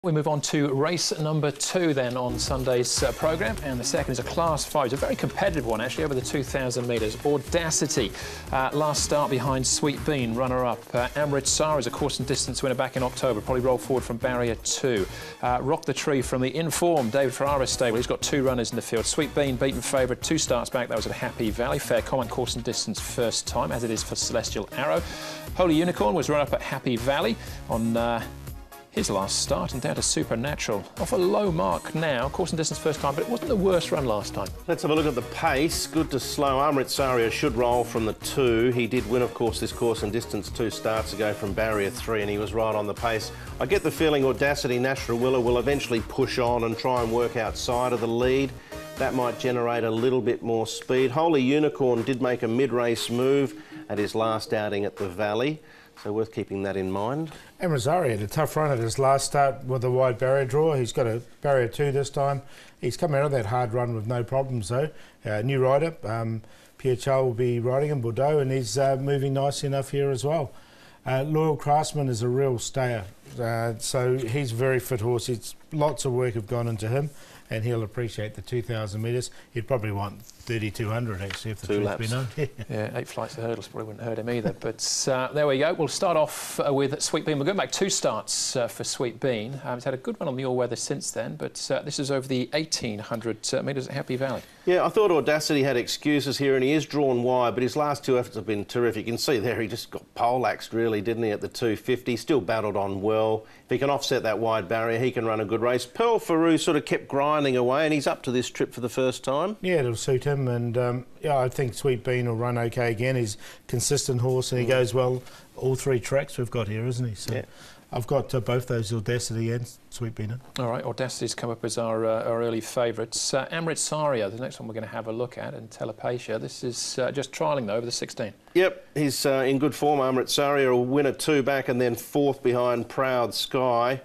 We move on to race number 2 then on Sunday's programme, and the second is a Class 5. It's a very competitive one actually, over the 2,000 metres. Audacity, last start behind Sweet Bean, runner-up. Amrit Sar is a course and distance winner back in October, probably rolled forward from barrier 2. Rock the Tree from the informed David Ferrara's stable, he's got 2 runners in the field. Sweet Bean beaten favourite, 2 starts back, that was at Happy Valley. Fair comment, course and distance first time, as it is for Celestial Arrow. Holy Unicorn was run up at Happy Valley on his last start, and down to Supernatural. Off a low mark now, course and distance first time, but it wasn't the worst run last time. Let's have a look at the pace. Good to slow. Amrit Saria should roll from the 2. He did win, of course, this course and distance 2 starts ago from barrier 3, and he was right on the pace. I get the feeling Audacity Natural Willow will eventually push on and try and work outside of the lead. That might generate a little bit more speed. Holy Unicorn did make a mid-race move at his last outing at the Valley, so worth keeping that in mind. And Rosario had a tough run at his last start with a wide barrier draw. He's got a barrier 2 this time. He's come out of that hard run with no problems though. New rider, Pierre Charles will be riding in Bordeaux, and he's moving nicely enough here as well. Loyal Craftsman is a real stayer, so he's a very fit horse. Lots of work have gone into him, and he'll appreciate the 2,000 metres. He'd probably want 3,200 actually, if the truth be known. Yeah, 8 flights of hurdles probably wouldn't hurt him either. But there we go. We'll start off with Sweet Bean. We're going back 2 starts for Sweet Bean. He's had a good one on the all-weather since then, but this is over the 1,800 metres at Happy Valley. Yeah, I thought Audacity had excuses here, and he is drawn wide, but his last 2 efforts have been terrific. You can see there he just got poleaxed really, didn't he, at the 250. Still battled on well. If he can offset that wide barrier, he can run a good race. Pearl Faroux sort of kept grinding away, and he's up to this trip for the first time. Yeah, it'll suit him, and yeah, I think Sweet Bean will run okay again. He's a consistent horse, and he goes well all 3 tracks we've got here, isn't he? So yeah. I've got both those, Audacity and Sweet Bean. All right, Audacity's come up as our early favourites. Amrit Saria, the next one we're going to have a look at, and Telepatia. This is just trialling though over the 16. Yep, he's in good form. Amrit Saria, a winner 2 back, and then 4th behind Proud Sky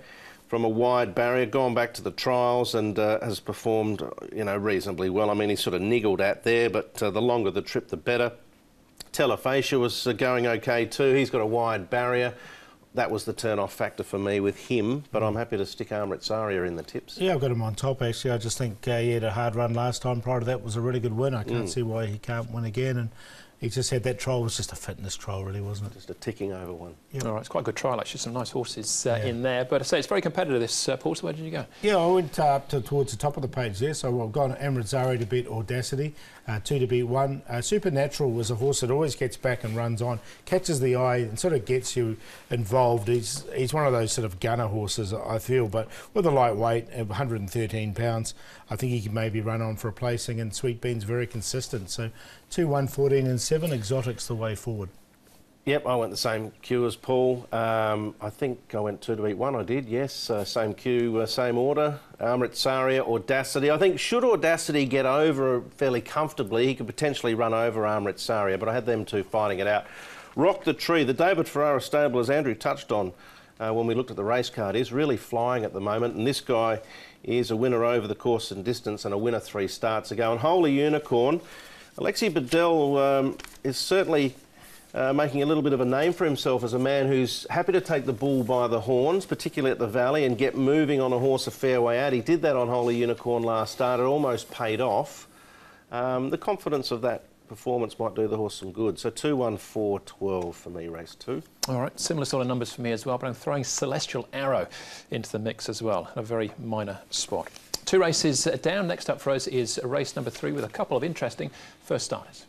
from a wide barrier, gone back to the trials and has performed, you know, reasonably well. I mean, he's sort of niggled at there, but the longer the trip, the better. Telefacia was going okay too. He's got a wide barrier. That was the turn-off factor for me with him, but I'm happy to stick Amrit Saria in the tips. Yeah, I've got him on top, actually. I just think he had a hard run last time. Prior to that was a really good win. I can't see why he can't win again. And he just had that trial. It was just a fitness trial, really, wasn't it? Just a ticking over one. Yep. All right, it's quite a good trial, actually. Some nice horses in there. But I say it's very competitive, this, Paul. So where did you go? Yeah, I went up towards the top of the page there. So I've gone Amrit Saria to beat Audacity, 2 to beat 1. Supernatural was a horse that always gets back and runs on, catches the eye and sort of gets you involved. He's one of those sort of gunner horses, I feel, but with a light weight of 113 pounds, I think he could maybe run on for a placing, and Sweet Bean's very consistent. So 2, 1, 14 and 7, Exotic's the way forward. Yep, I went the same queue as Paul. I think I went 2 to beat 1, I did, yes. Same queue, same order. Amrit Saria, Audacity. I think should Audacity get over fairly comfortably, he could potentially run over Amrit Saria, but I had them 2 fighting it out. Rock the Tree, the David Ferrara stable, as Andrew touched on when we looked at the race card, is really flying at the moment, and this guy is a winner over the course and distance and a winner 3 starts ago. And Holy Unicorn, Alexi Bedell is certainly making a little bit of a name for himself as a man who's happy to take the bull by the horns, particularly at the Valley, and get moving on a horse a fair way out. He did that on Holy Unicorn last start. It almost paid off. The confidence of that performance might do the horse some good. So 2, 1, 4, 12 for me, race 2. All right, similar sort of numbers for me as well, but I'm throwing Celestial Arrow into the mix as well, in a very minor spot. 2 races down. Next up for us is race number 3 with a couple of interesting first starters.